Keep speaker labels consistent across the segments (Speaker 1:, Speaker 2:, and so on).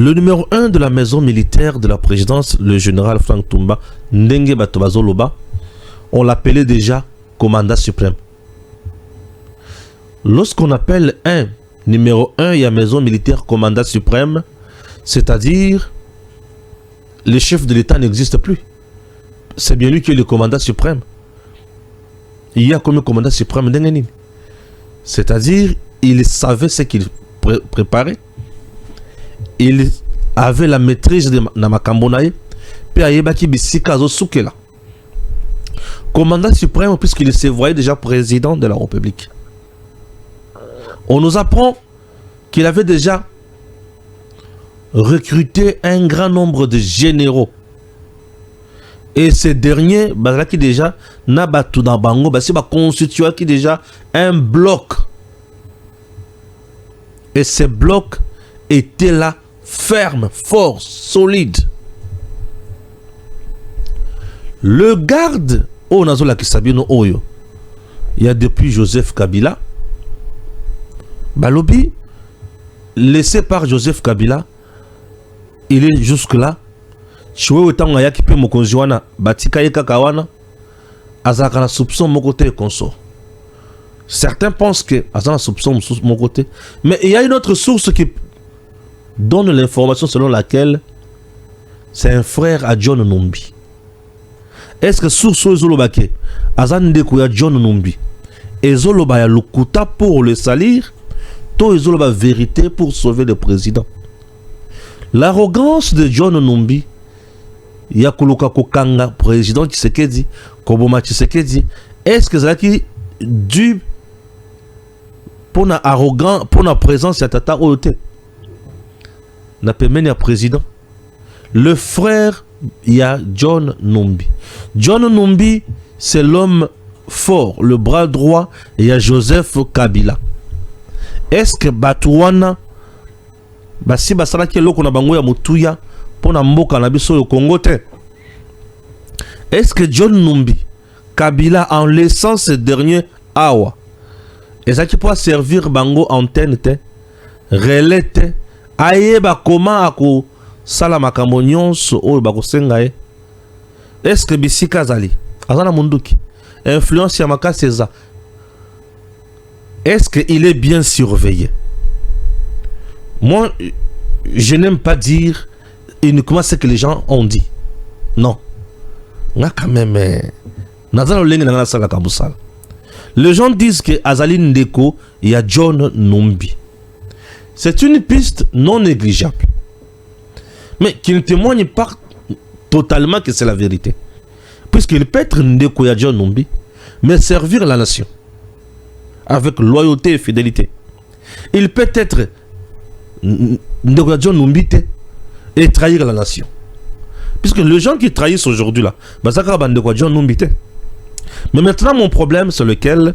Speaker 1: Le numéro 1 de la maison militaire de la présidence, le général Frank Toumba, Ndenge Batobazoloba, on l'appelait déjà commandant suprême. Lorsqu'on appelle un numéro 1 et la maison militaire commandant suprême, c'est-à-dire le chef de l'État n'existe plus. C'est bien lui qui est le commandant suprême. Il y a comme commandant suprême d'Engenin. C'est-à-dire, il savait ce qu'il préparait. Il avait la maîtrise de Namakambonaye. Puis Ayebaki Bissika Zosukela. Commandant suprême, puisqu'il se voyait déjà président de la République. On nous apprend qu'il avait déjà recruté un grand nombre de généraux. Et ces derniers, qui déjà n'a pas tout dans Bango, c'est constitué qui déjà un bloc. Et ces blocs étaient là, fermes, forts, solides. Le garde, oh Nazola Kisabino Oyo, il y a depuis Joseph Kabila, Balobi, laissé par Joseph Kabila, il est jusque-là. Choué autant à yakipe mokonjiwana batika yeka kawana azaka na soupçon mon côté consort. Certains pensent que azana soupçon mon côté, mais il y a une autre source qui donne l'information selon laquelle c'est un frère à John Numbi. Est-ce que source ezolobake azan de ya John Numbi ezoloba ya lukuta pour le salir, to ezoloba vérité pour sauver le président? L'arrogance de John Numbi Yakuluka Kokanga, président Tshisekedi, Koboma Tshisekedi, est-ce que c'est qui dû pour na arrogant, pour na présence ya Tata Oyote? N'a pas mené à président. Le frère, il y a John Numbi. John Numbi, c'est l'homme fort, le bras droit, il y a Joseph Kabila. Est-ce que Batouana, si basala ki loko na bango ya mutuya, pour na mboka na biso au Congo te? Est-ce que John Numbi, Kabila, en laissant ce dernier awa, et ça qui peut servir bango antenne te, relais te, ayeba comment ako sala makambo nyonso oyo bakosenga ye? Est-ce que bisika zali azana munduki influence ya makasi eza? Est-ce qu'il est bien surveillé? Moi, je n'aime pas dire uniquement ce que les gens ont dit. Non. Quand même, les gens disent que Azali Ndeko, il y a John Numbi. C'est une piste non négligeable, mais qui ne témoigne pas totalement que c'est la vérité. Puisqu'il peut être Ndeko, il y a John Numbi, mais servir la nation avec loyauté et fidélité. Il peut être Ndeko John Numbi et trahir la nation. Puisque les gens qui trahissent aujourd'hui là, John Numbi. Mais maintenant mon problème c'est lequel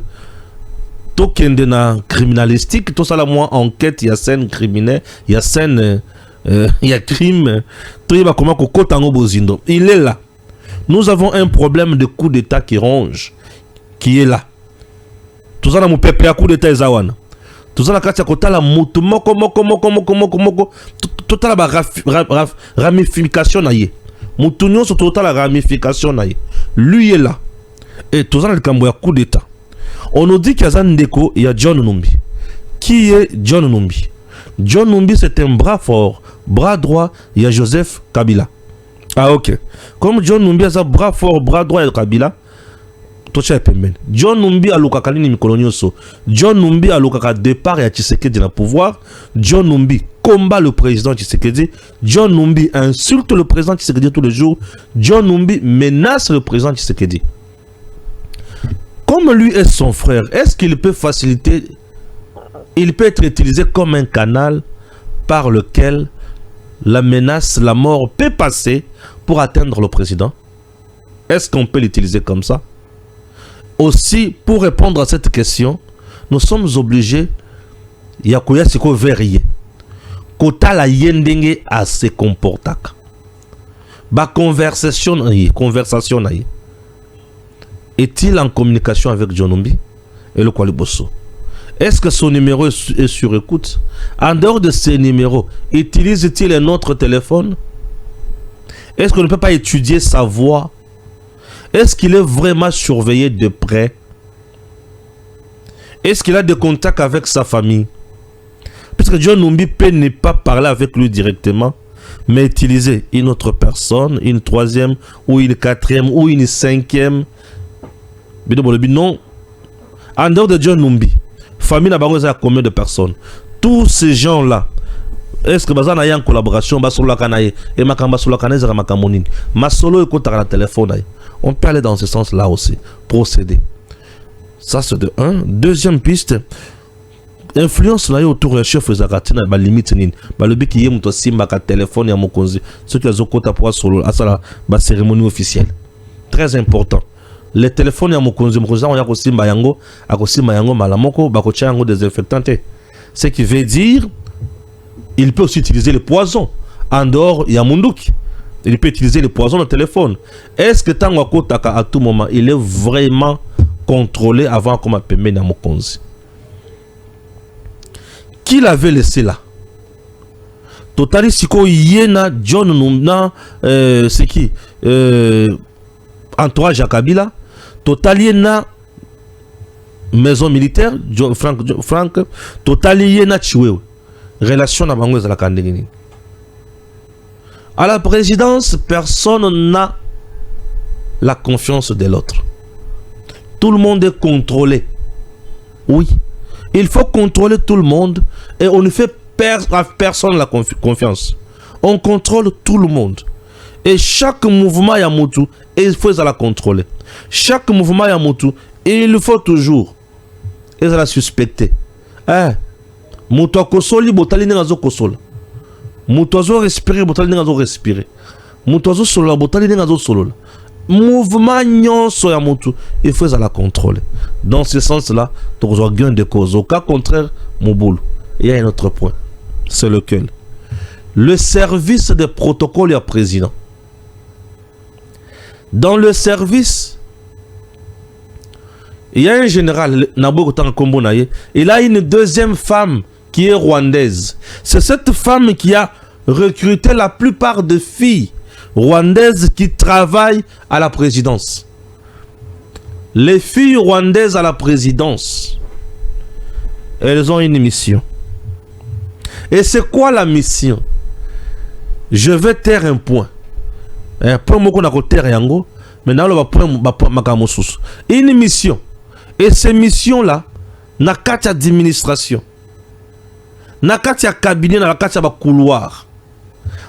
Speaker 1: criminalistique, tout ça là moi enquête, il y a scène criminelle, il y a scène, il y a crime, il est là. Nous avons un problème de coup d'état qui ronge, qui est là. Tout ça là mon pépé à coup d'état Ezawana. Tout ça là quand tu as la moto total la ramification naie. Moutounion sur total la ramification naie. Lui est là. Et tout ça là le coup d'état. On nous dit qu'il y a Ndeko, il y a John Numbi. Qui est John Numbi? John Numbi c'est un bras fort, bras droit, il y a Joseph Kabila. Ah ok. Comme John Numbi a un bras fort, bras droit, il y a Kabila. John Numbi a l'okaka nini mikolonioso. John Numbi a l'okaka départ et Tshisekedi na pouvoir. John Numbi combat le président Tshisekedi. John Numbi insulte le président Tshisekedi tous les jours. John Numbi menace le président Tshisekedi. Comme lui est son frère, est-ce qu'il peut faciliter, il peut être utilisé comme un canal par lequel la menace, la mort peut passer pour atteindre le président? Est-ce qu'on peut l'utiliser comme ça? Aussi, pour répondre à cette question, nous sommes obligés, Yakuya Siko Verrier, Kota la Yendenge à se comporter. Ba conversation est-il en communication avec John Numbi et le Kwaliboso? Est-ce que son numéro est sur écoute? En dehors de ces numéros, utilise-t-il un autre téléphone? Est-ce qu'on ne peut pas étudier sa voix? Est-ce qu'il est vraiment surveillé de près? Est-ce qu'il a des contacts avec sa famille? Puisque John Numbi peut ne pas parler avec lui directement, mais utiliser une autre personne, une troisième, ou une quatrième, ou une cinquième. Non. En dehors de John Numbi, famille n'a pas combien de personnes? Tous ces gens-là, est-ce que vous avez une collaboration? On peut aller dans ce sens-là aussi, procéder. Ça, c'est de un. Deuxième piste, influence là autour du chef de la limite. Le but qui est mon téléphone et mon conseil. Ce qui est la cérémonie officielle. Très important. Les téléphones et mon conseil, on a aussi mayango, malamoko, bakocha désinfectant. Ce qui veut dire, il peut aussi utiliser le poison. En dehors, il y a Munduki. Il peut utiliser le poison au téléphone. Est-ce que Tango à tout moment, il est vraiment contrôlé avant qu'on m'appelle Namokonzi? Qui l'avait laissé là? Totali Siko Yena John Numna, c'est qui? Entourage à Kabila. Totali Yena maison militaire, Frank. Totali Yena Chiwewe. Relation à Bangouez à la Kandegini. À la présidence, personne n'a la confiance de l'autre. Tout le monde est contrôlé. Oui. Il faut contrôler tout le monde et on ne fait à personne la confiance. On contrôle tout le monde. Et chaque mouvement Yamutu, il faut la contrôler. Chaque mouvement Yamutu, il faut toujours la suspecter. Mutu akosoli botali nengazo kosola. Mutu azo respirer botali nengazo respirer. Mutu azo solola botali nengazo solola. Mouvement nyonso ya mutu, il faut la contrôler. Dans ce sens-là, tu as gain de cause. Au cas contraire, mon boulot. Il y a un autre point. C'est lequel? Le service de protocole à président. Dans le service, il y a un général, il a une deuxième femme qui est rwandaise. C'est cette femme qui a recruté la plupart des filles rwandaises qui travaillent à la présidence. Les filles rwandaises à la présidence, elles ont une mission. Et c'est quoi la mission? Je vais taire un point. Une mission. Et ces missions-là, n'a qu'à d'administration. N'a qu'à cabinet, n'a qu'à couloir.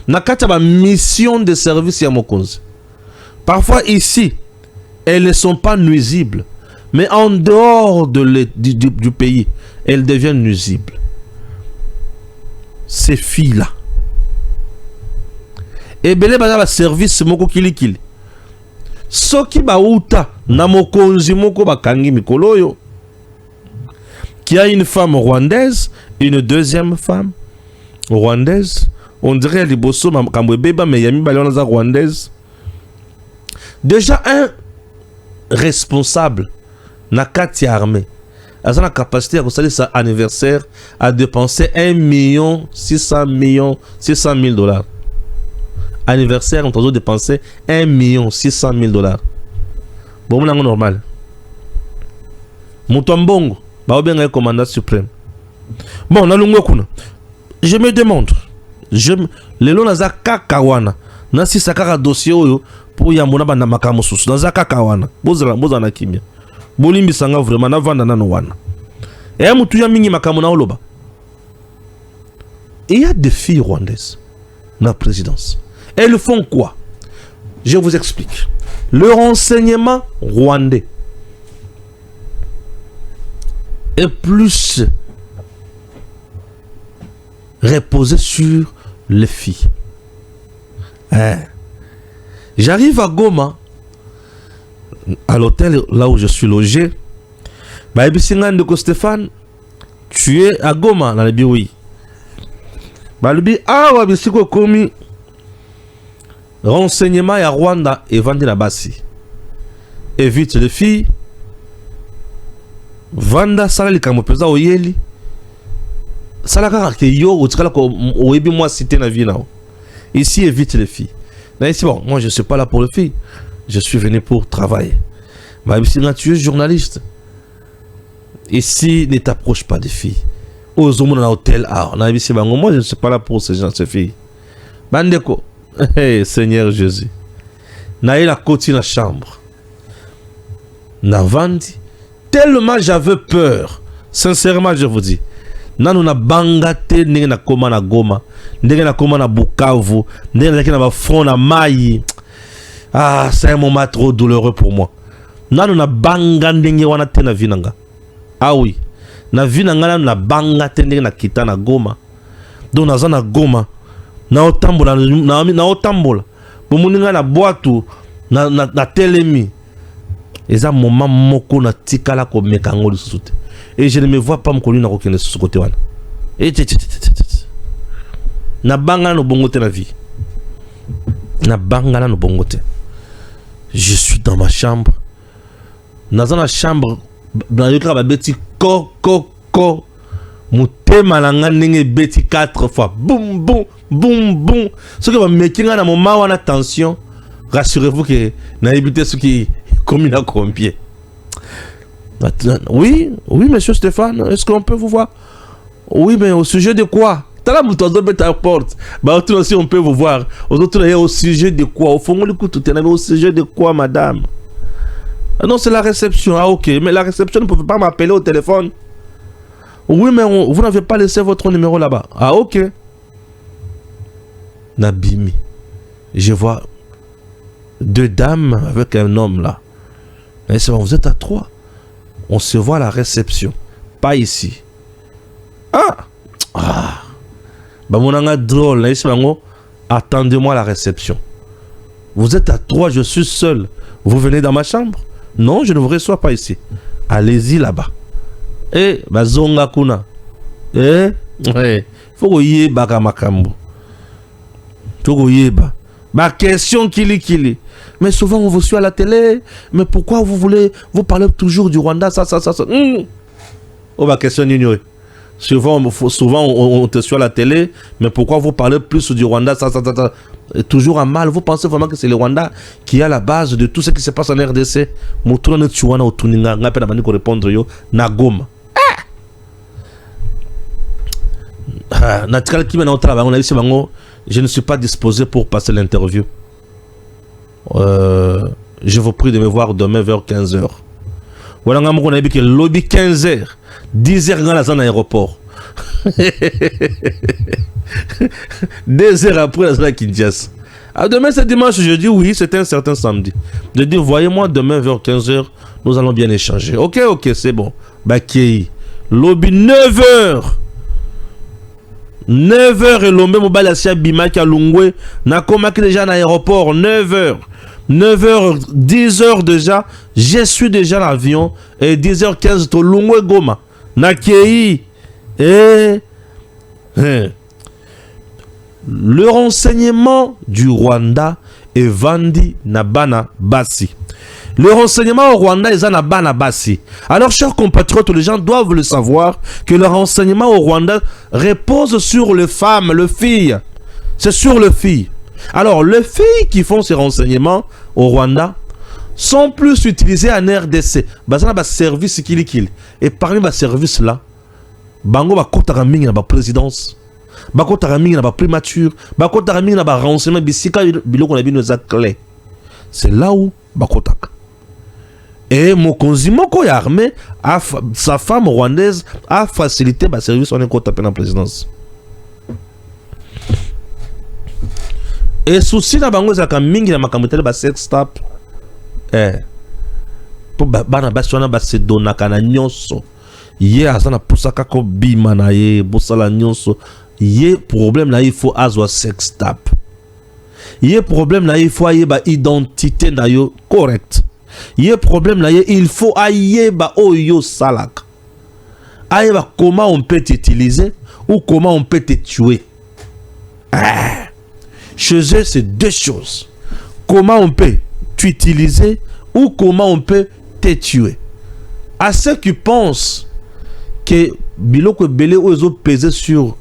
Speaker 1: N'a qu'à mission de service à Mokonzi. Parfois ici, elles ne sont pas nuisibles. Mais en dehors du pays, elles deviennent nuisibles. Ces filles-là. Et belé bana service moko kilikili. Soki ba uta na mokonzi moko bakangi mikolo yo. Qui a une femme rwandaise, une deuxième femme rwandaise. On dirait liboso kamwe beba mais yami balona za rwandaise. Déjà un responsable na kati armée. A la capacité à constater sa anniversaire à dépenser 1,6 million $. Anniversaire, on doit dépenser 1,6 million $. Bon, c'est normal. Moutombongo, bien un commandant suprême. Bon, je me demande, les lois naza kakawana, nasi sakara dossier pour yamona bana makamosus, naza kakawana, bozana kimia. Bolimbi sanga vraiment na vanda nano wana. Et mutu ya mingi makamona oloba. Il y a des filles rwandaises dans la présidence. Elles font quoi? Je vous explique. Le renseignement rwandais est plus reposé sur les filles. J'arrive à Goma, à l'hôtel là où je suis logé. Ndeko Stéphane, tu es à Goma dans le oui. Bisiko komi renseignement à Rwanda et Vandi Nabasi. Évite les filles. Vanda sala likambo peza oyeli. Sala kaka ke yo otikala ko oyebi moi cité na vie na. Ici évite les filles. Là ici bon, moi je suis pas là pour les filles. Je suis venu pour travailler. Mais ici tu es journaliste. Ici ne t'approche pas des filles. Aux hommes dans l'hôtel, moi je ne suis pas là pour ces gens, ces filles. Bandeko, hey, Seigneur Jésus. Naïe la côte la chambre. Navandi. Tellement j'avais peur. Sincèrement, je vous dis. Nanu na bangate, nenge na koma na Goma, nenge na koma na Bukavu, nenge na front na Mayi. Ah, c'est un moment trop douloureux pour moi. Nanu na banga nenge wana te na vinanga. Ah oui. Na vinanga na banga te nenge na kita na Goma. Donc naza na Goma. Na otambola na otambola. Bomuninga na boatu na telemi. Eza moment moko na tikala ko mekango lisusu te. Et je ne me vois pas me connaître na kokende ce côté wana. Et na banga no bongote na vie. Na banga no bongote. Je suis dans ma chambre. Dans la chambre, dans le travail beti ko. Mutema langa nenge beti 4 fois. Boum boum boum boum. Ce que va mekinga na moment wana tension. Rassurez-vous que na éviter ce qui comme il a combien. Oui, monsieur Stéphane, est-ce qu'on peut vous voir? Oui, mais au sujet de quoi? T'as la bouton de ta porte. Bah, aussi, on peut vous voir. Au sujet de quoi? Au fond, au sujet de quoi, madame? Ah non, c'est la réception. Ah, ok. Mais la réception ne peut pas m'appeler au téléphone. Oui, mais vous n'avez pas laissé votre numéro là-bas. Ah, ok. Nabimi. Je vois 2 dames avec un homme là. Et c'est bon, vous êtes à 3. On se voit à la réception. Pas ici. Bah mon anga drôle. Attendez-moi à la réception. Vous êtes à 3, je suis seul. Vous venez dans ma chambre? Non, je ne vous reçois pas ici. Allez-y là-bas. Eh, bazonga kuna. Eh, faut que yeba kamakambo. Faut que yeba. Ma question kili. Mais souvent on vous suit à la télé. Mais pourquoi vous parlez toujours du Rwanda, ça. Oh, ma question ignorée. Souvent on te suit à la télé. Mais pourquoi vous parlez plus du Rwanda, ça. Toujours à mal. Vous pensez vraiment que c'est le Rwanda qui est à la base de tout ce qui se passe en RDC? Moutouana Tchouana ou Tuninga, n'appelle à manico répondre yo, Nagoma. Natikal qui m'a au travail, on a dit je ne suis pas disposé pour passer l'interview. Je vous prie de me voir demain vers 15h. Voilà, on a dit que lobby 15h, 10h dans l'aéroport. 2 heures après la Kinshasa. Demain c'est dimanche, je dis oui, c'est un certain samedi. Je dis voyez-moi demain vers 15h, nous allons bien échanger. Ok, c'est bon. Bakei. Lobby 9h. 9h et l'homme mobile à Bimaki à Lungwe. Nakomaki déjà dans l'aéroport. 9h. 9h, 10h déjà. Je suis déjà dans l'avion. Et 10h15, to Lungwe Goma. Nakei. Le renseignement du Rwanda est vendu na bana basi. Le renseignement au Rwanda est na bana basi. Alors, chers compatriotes, les gens doivent le savoir que le renseignement au Rwanda repose sur les femmes, les filles. C'est sur les filles. Alors, les filles qui font ces renseignements au Rwanda sont plus utilisées en RDC. Bazana ba service kili. Et parmi les services là, bango ba kota mingi na ba présidence. Bakota mingi na ba primature, bakota mingi na ba renseignement bisika biloko na bino za clé. C'est là où bakotaka. Et Mokonzi moko ya armée sa femme rwandaise a facilité ba service on est kota pe na présidence. Et souci na bango za ka mingi na makamutele ba sex tap. Po bana basona ba se donaka na nyonso. Ye azana pusaka ko bima na ye bosala nyonso. Yé problème là il faut azwa sex tap. Yé problème là il faut aye ba identité na yo correct. Yé problème là il faut aye ba oyo salak. Aye ba comment on peut t'utiliser ou comment on peut te tuer. Chez eux c'est 2 choses. Comment on peut t'utiliser ou comment on peut te tuer. À ceux qui pensent que Biloko Belé ou ils ont pesé sur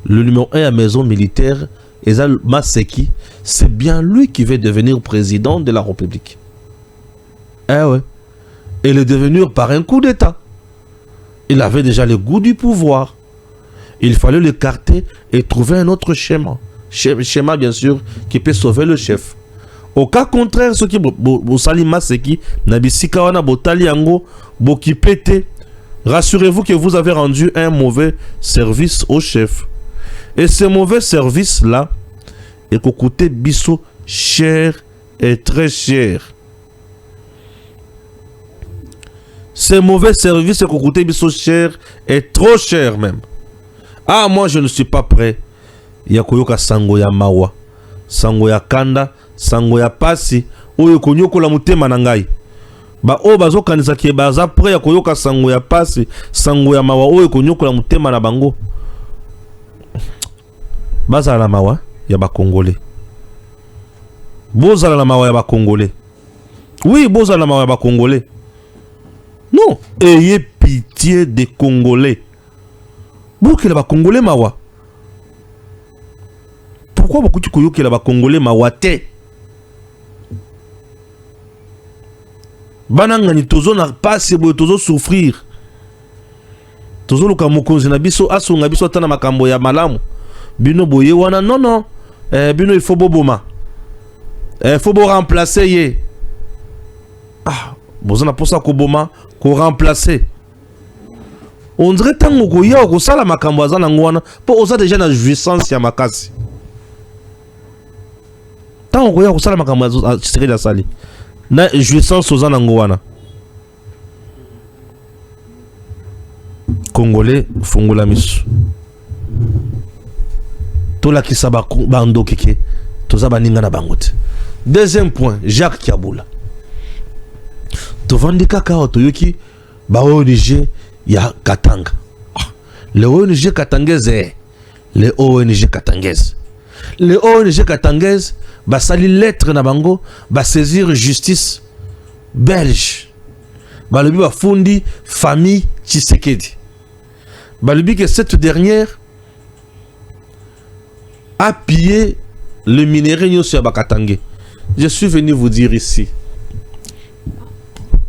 Speaker 1: le numéro 1 à maison militaire, Ezal Maseki, c'est bien lui qui va devenir président de la République. Eh ouais. Et il est devenu par un coup d'État. Il avait déjà le goût du pouvoir. Il fallait l'écarter et trouver un autre schéma. Schéma, bien sûr, qui peut sauver le chef. Au cas contraire, ceux qui Bosali Maseki, Nabisika wana Botali Yango, Bokipete, rassurez-vous que vous avez rendu un mauvais service au chef. Et ce mauvais service-là, est coûté biso cher et très cher. Ce mauvais service est coûté biso cher et trop cher même. Ah, moi je ne suis pas prêt. Yakoyoka sango ya mawa, sango ya kanda, sango ya pasi, oyo konyoko la mutema na ngai. Ba o bazo kanisa ki baza prêt yakoyoka sango ya pasi, sango ya mawa oyo konyoko la mutema na bango. Baza la mawa ya ba Congolais. Boza la mawa ya ba Congolais. Oui, boza la mawa ya ba Congolais. Non, ayez pitié des Congolais. Pourquoi les Congolais mawa? Pourquoi beaucoup de Koyoki les Congolais mawa te? Banangani tozo na pas se boye tozo souffrir. Tozo luka mokonzi na biso aso nga biso tana makambo ya malamu. Bino boye wana non non. Bino il faut boboma. Il faut remplacer ye. Ah, bozana posa ko boma ko remplacer. On dirait tango ko ya ko sala makambo azana ngwana po oza déjà na jouissance ya makasi. Tango ko ya ko sala makambo ya Tshisekedi asali. Na jouissance ozana ngwana. Congolais fungola misu. Tola kisaba bando keke. Toza baninga na bangote. Deuxième point, Jacques Kiaboula. Tovandika ka otoyoki ba ONG ya Katanga. Les ONG katangaises, les ONG katangaises. Les ONG katangaises ba sali lettre na bango ba saisir justice belge. Ba lobi ba fundi famille Tshisekedi. Ba lobi que cette dernière a pillé le minerai sur Bakatangé. Je suis venu vous dire ici.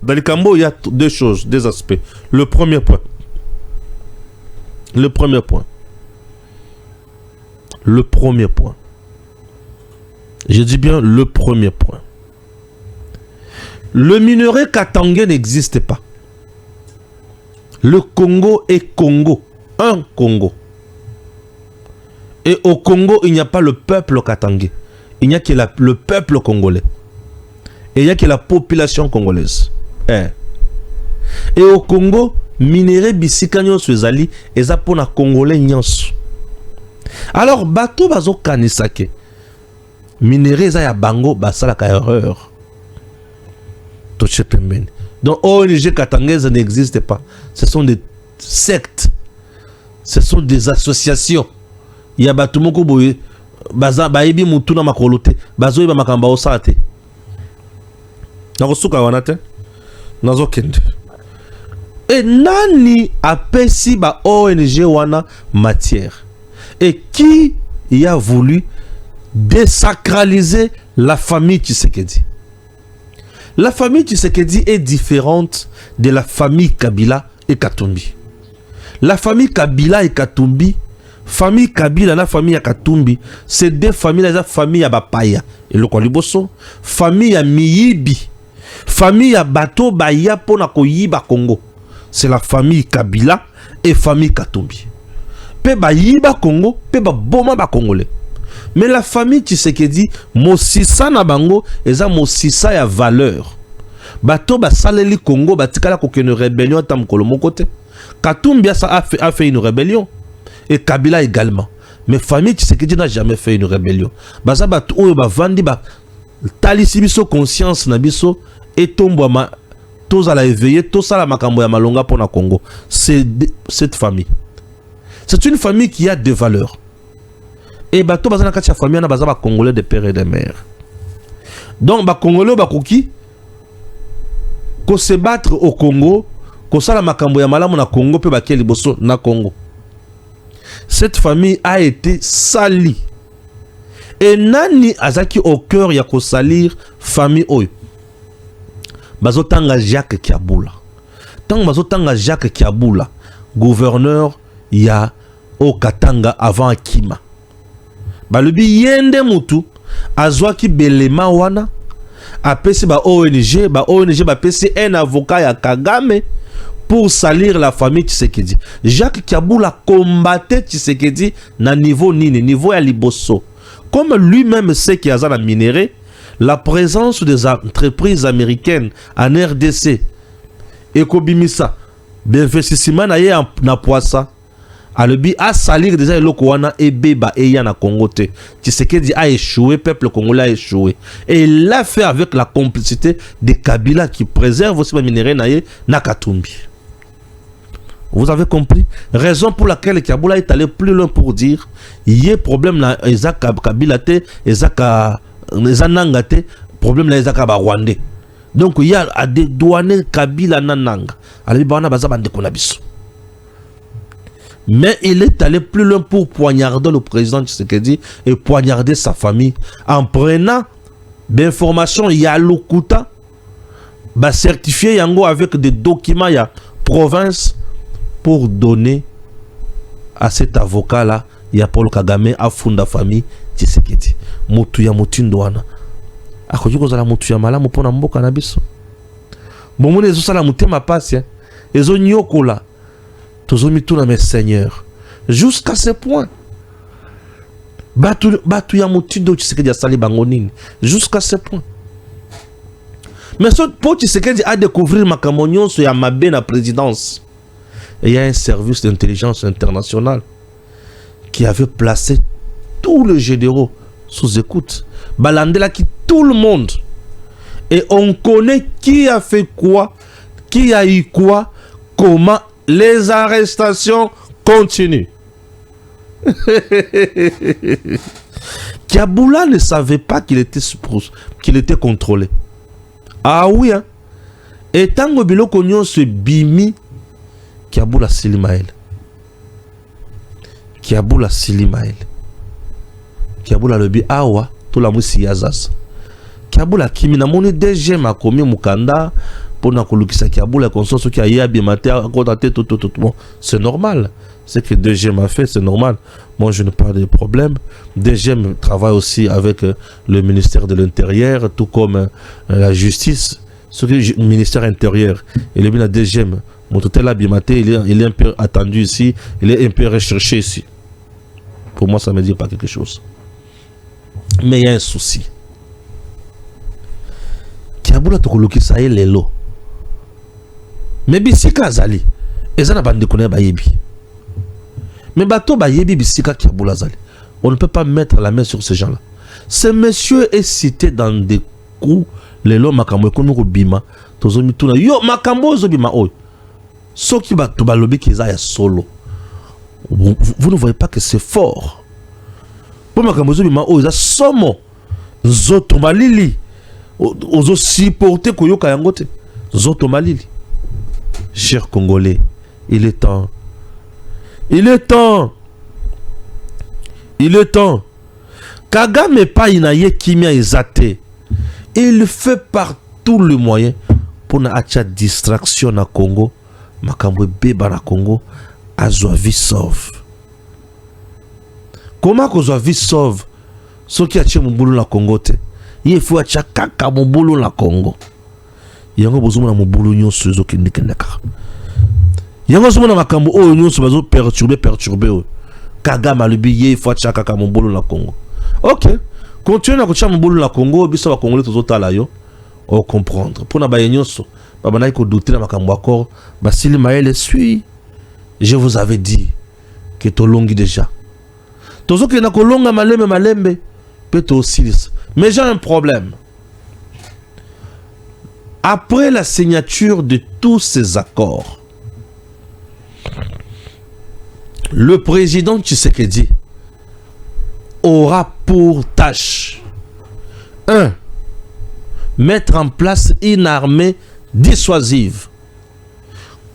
Speaker 1: Dans le Cambo, il y a deux choses, deux aspects. Le premier point. Le premier point. Le premier point. Je dis bien le premier point. Le minerai katangé n'existe pas. Le Congo est Congo. Un Congo. Et au Congo, il n'y a pas le peuple katangé. Il n'y a que le peuple congolais. Et il n'y a que la population congolaise. Et au Congo, minerai bisikanyo swezali eza pona congolais nyonso. Alors bato bazo kanisake. Minerai eza ya bango basala ka erreur. Toche pembeni. Donc ONG katangaises n'existe pas. Ce sont des sectes. Ce sont des associations. Il y a bato moko boye baza baibi mutuna makolote bazo iba makamba osate. Nakosuka wana te. Nazo kende. Et nani apesi ba ONG wana matière. Et qui y a voulu désacraliser la famille Tshisekedi? La famille Tshisekedi est différente de la famille Kabila et Katumbi. La famille Kabila et Katumbi, famille Kabila la famille ya Katumbi, c'est deux familles, la famille ya Bapaya et le Koliboso, famille ya Miyibi, famille ya Bato Baya pona koyiba Congo. C'est la famille Kabila et famille Katumbi. Pe bayiba Congo, pe ba boma ba Congolais. Mais la famille Tshisekedi, mosisa na bango, eza mosisa ya valeur. Bato ba saleli Congo, batikala kokene rébellion tam kolomo kote. Katumbi a fait une rébellion. Et Kabila également. Mais famille Tshisekedi n'a jamais fait une rébellion. Baza bato oyo ba vandi ba talisi biso conscience na biso et tombo ma toza la éveillé, toza la makambo ya malonga pona Congo. C'est cette famille. C'est une famille qui a des valeurs. Et bato baza na kati ya famille na baza ba Congolais de père et de mère. Donc ba Congolais ba koki ko se battre au Congo kosala makambo ya malamu na Congo pe bakie liboso na Congo. Cette famille a été salie. Et nani azaki au cœur ya kosalir famille oyo? Bazotanga Jacques Kiabula. Tant bazotanga Jacques Kiabula, gouverneur ya au Katanga avant Kima. Balobi yende mutu azwaki belema wana apesi ba ONG ba pesi un avocat ya Kagame pour salir la famille Tshisekedi. Jacques Kiabula combattait Tshisekedi na niveau nini, niveau ya liboso. Comme lui-même sait qu'il y a la minerai, la présence des entreprises américaines en RDC et Kobimisa, d'investissement na poissa, alobi a salir déjà eloko wana et beba et ya na Congo te. Tshisekedi a échoué, peuple congolais a échoué. Et il l'a fait avec la complicité de Kabila qui préserve aussi la minerai na Katumbi. Vous avez compris? Raison pour laquelle Kiabula est allé plus loin pour dire il y a problème na Ezaka Kabila te, Ezaka Nanga te, problème na Ezaka Rwandais. Donc il y a à dédouaner Kabila Nananga. Mais il est allé plus loin pour poignarder le président Tshisekedi et poignarder sa famille en prenant d'informations Yalukuta, certifié Yango avec des documents ya province pour donner à cet avocat-là, il y a Paul Kagame, à funda famille Tshisekedi. Mutu ya mutindwana. Akoji kozala mutu ya malamu pona mboka na biso. Bomone ezo sala mutema pasi, ezo nyokola. Tozo mituna mes seigneurs. Jusqu'à ce point. Batu ya mutindo Tshisekedi asali bango nini. Jusqu'à ce point. Mais ce pour Tshisekedi a découvrir makambo nyonso ya mabe na présidence. Et il y a un service d'intelligence internationale qui avait placé tous les généraux sous écoute. Balandela qui tout le monde. Et on connaît qui a fait quoi, qui a eu quoi, comment. Les arrestations continuent. Kiabula ne savait pas qu'il était contrôlé. Ah oui, hein. Et tant que biloko nyonso bimi, Kiabula Silimael. Kiabula Silimael. Kiabula lobi awa tout la musi yazas. Kiabula kimi na moni DG makomi mukanda pour na kolukisa Kiabula conscience qui a yabi maté à côté tout. Bon, c'est normal. C'est que DG m'a fait, c'est normal. Moi je n'ai pas de problème. DG travaille aussi avec le ministère de l'Intérieur, tout comme la justice, ce que le ministère intérieur. Et le DG mon total abimaté, il est un peu attendu ici, il est un peu recherché ici. Pour moi, ça ne me dit pas quelque chose. Mais il y a un souci. Kiabula tokoloki sa lelo. Mais bisika azali. Ezana bande kone ba yebi. Mais bato ba yebi bisika Kiabula azali. On ne peut pas mettre la main sur ces gens-là. Ce monsieur est cité dans des coups lelo makambo ekomi bima. Tozomi tuna yo makambo zobima oy. Ce qui va tout balobi qui est solo. Vous ne voyez pas que c'est fort. Pour ma camozo bima o za somo zoto malili ozo supporter koyoka yangote zoto malili. Chers Congolais, il est temps. Il est temps. Il est temps. Kagame pa inaye kimia ezate. Il fait par tous les moyens pour na acha distraction na Congo. Makambo beba na Congo azwa vie sauve. Comment kozwa vie sauve soki ache mubulu na Congo te? Il faut acha kaka mubulu na Congo. Yango bozumo na mubulu nyonso zoki ndekendeka. Yango zomo na makambo oyo nyonso bazo perturber. Kagame alubi il faut acha kaka mubulu na Congo. OK. Continuez na kocha mubulu na Congo biso ba Congolais tozotala yo. On comprendre. Pour na ba nyonso Babanaï ko douter na makambo akor Basili Maël suit. Je vous avais dit que to longi déjà. Tozo que na ko longa malembe peut aussi. Mais j'ai un problème. Après la signature de tous ces accords, le président Tshisekedi aura pour tâche 1. Mettre en place une armée dissuasive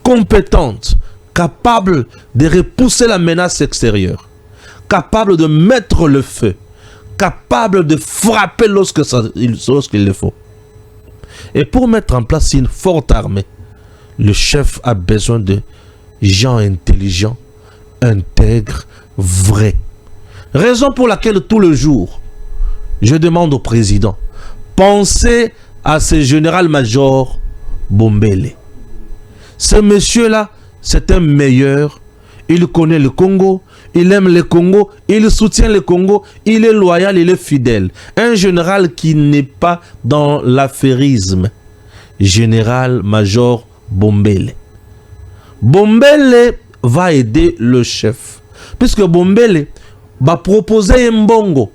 Speaker 1: compétente, capable de repousser la menace extérieure, capable de mettre le feu, capable de frapper lorsqu'il le faut. Et pour mettre en place une forte armée, le chef a besoin de gens intelligents, intègres, vrais. Raison pour laquelle tout le jour, je demande au président, pensez à ce général-major Bombele. Ce monsieur-là, c'est un meilleur. Il connaît le Congo, il aime le Congo, il soutient le Congo, il est loyal, il est fidèle. Un général qui n'est pas dans l'affairisme. Général-major Bombele. Bombele va aider le chef. Puisque Bombele va proposer un bongo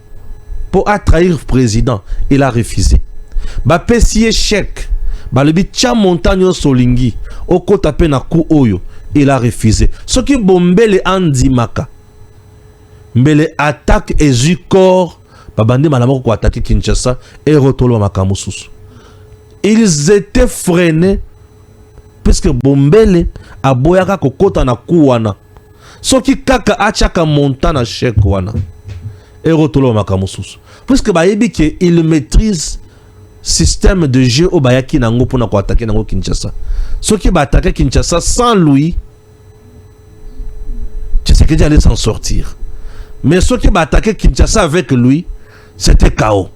Speaker 1: pour attraire le président. Il a refusé. Va payer chèque. Va le bitcha montagne solingi. Oko tape na ku oyo. Il a refusé. Ce qui Bombele andimaka. Mbele attaque Ezukor. Babande malamoko ko attaquer Kinshasa et rotolo makamususu. Ils étaient freinés puisque Bombele aboyaka kokota na kuwana. Soki kaka achaka montana chèque wana. Et rotolo makamususu. Puisque bayebi que il maîtrise système de jeu au bayaki nango pour na ko attaquer nango Kinshasa. Soki ba attaquer Kinshasa sans lui, tu sais qu'il allait s'en sortir. Mais ceux qui va attaquer Kinshasa avec lui, c'était chaos.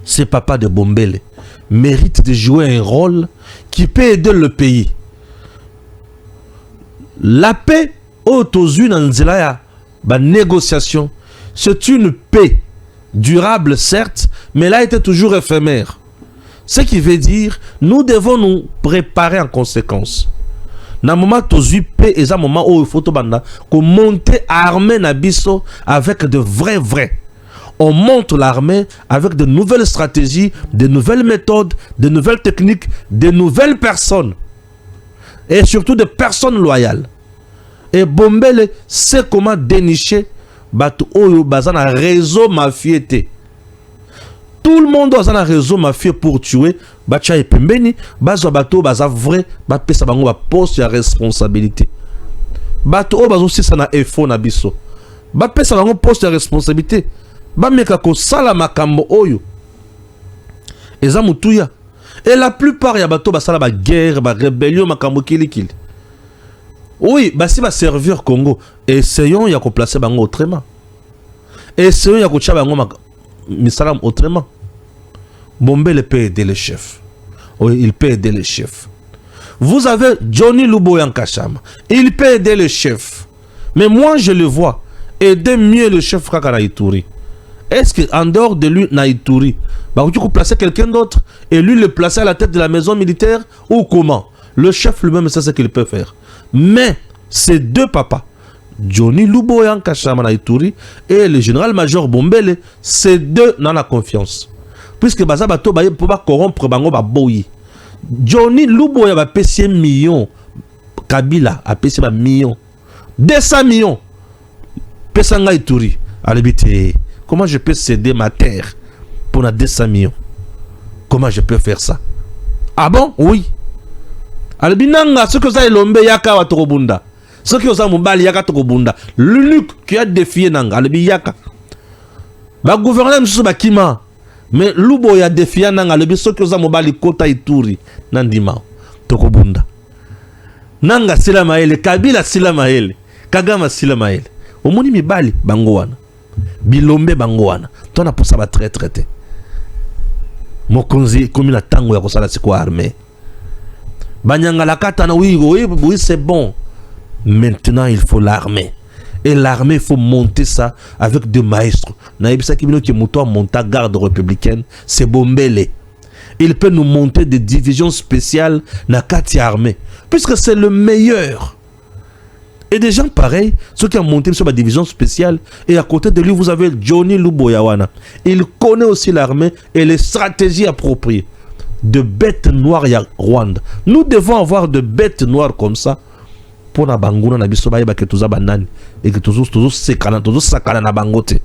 Speaker 1: Ce papa de Bombele mérite de jouer un rôle qui peut aider le pays. La paix, négociation, c'est une paix durable, certes, mais elle a été toujours éphémère. Ce qui veut dire, nous devons nous préparer en conséquence. Na moment tozu paix et un moment où il faut monter armée nabiso avec de vrais. On monte l'armée avec de nouvelles stratégies, de nouvelles méthodes, de nouvelles techniques, de nouvelles personnes. Et surtout des personnes loyales. Et Bombele sait comment dénicher bato oyo bazana réseau mafieux. Tout le monde a un réseau mafieux pour tuer. Bacha et pembeni, bazo bato baza vrai, ba pesa bango ba poste ya responsabilité. Bato o bazo si sana effort na biso. Ba pesa bango poste ya responsabilité. Ba meka ko sala makambo oyo. Eza mutuya. Et la plupart ya bato basala ba guerre, ba rébellion makambo kili. Oui, bah si ba servir Congo, essayons ya ko placer bango autrement. Essayons ya ko tcha bango misalam autrement. Bombele peut aider le chef. Oui, il peut aider le chef. Vous avez Johnny Luboya Kachama. Il peut aider le chef. Mais moi, je le vois aider mieux le chef Kaka Naïtouri. Est-ce qu'en dehors de lui, Naïtouri, bah, vous placer quelqu'un d'autre et lui le placer à la tête de la maison militaire ou comment? Le chef lui-même, c'est ce qu'il peut faire. Mais ces deux papas, Johnny Luboya Kachama Naïtouri et le général-major Bombele, ces deux n'ont la confiance. Puisque baza bato ba pour pas corrompre bango ba boyi. Johnny Luboya va payer millions. Kabila a payé millions. 200 millions. Pesanga Ituri. Alibité. Comment je peux céder ma terre pour 200 millions? Comment je peux faire ça? Ah bon? Oui. Alibinanga, ce que ça est l'ombe yaka wa tokobunda. Ce que ça mobali yaka tokobunda. L'unique qui a défié nanga. Alibi yaka. Ba gouverneur msusu bakima. Mais Luboya défiant nanga le biso que za mobali kota Ituri nandima tokobunda nanga sila maele Kabila sila maele Kagama sila maele omoni mibali bango wana bilombe bango wana tona posa ba traité mokonzi komi na tango ya kosala siko armée banyanga la katana oui c'est bon. Maintenant il faut l'armée. Et l'armée, il faut monter ça avec des maestros. Naïbisa Kibino qui monte monta garde républicaine, c'est Bombele. Il peut nous monter des divisions spéciales na kati armée. Puisque c'est le meilleur. Et des gens pareils, ceux qui ont monté sur la division spéciale, et à côté de lui, vous avez Johnny Luboyawana. Il connaît aussi l'armée et les stratégies appropriées. De bêtes noires, il y a Rwanda. Nous devons avoir de bêtes noires comme ça. Pour na banguna na biso baye ba ke tuza banani et que toujours sakana na bangote.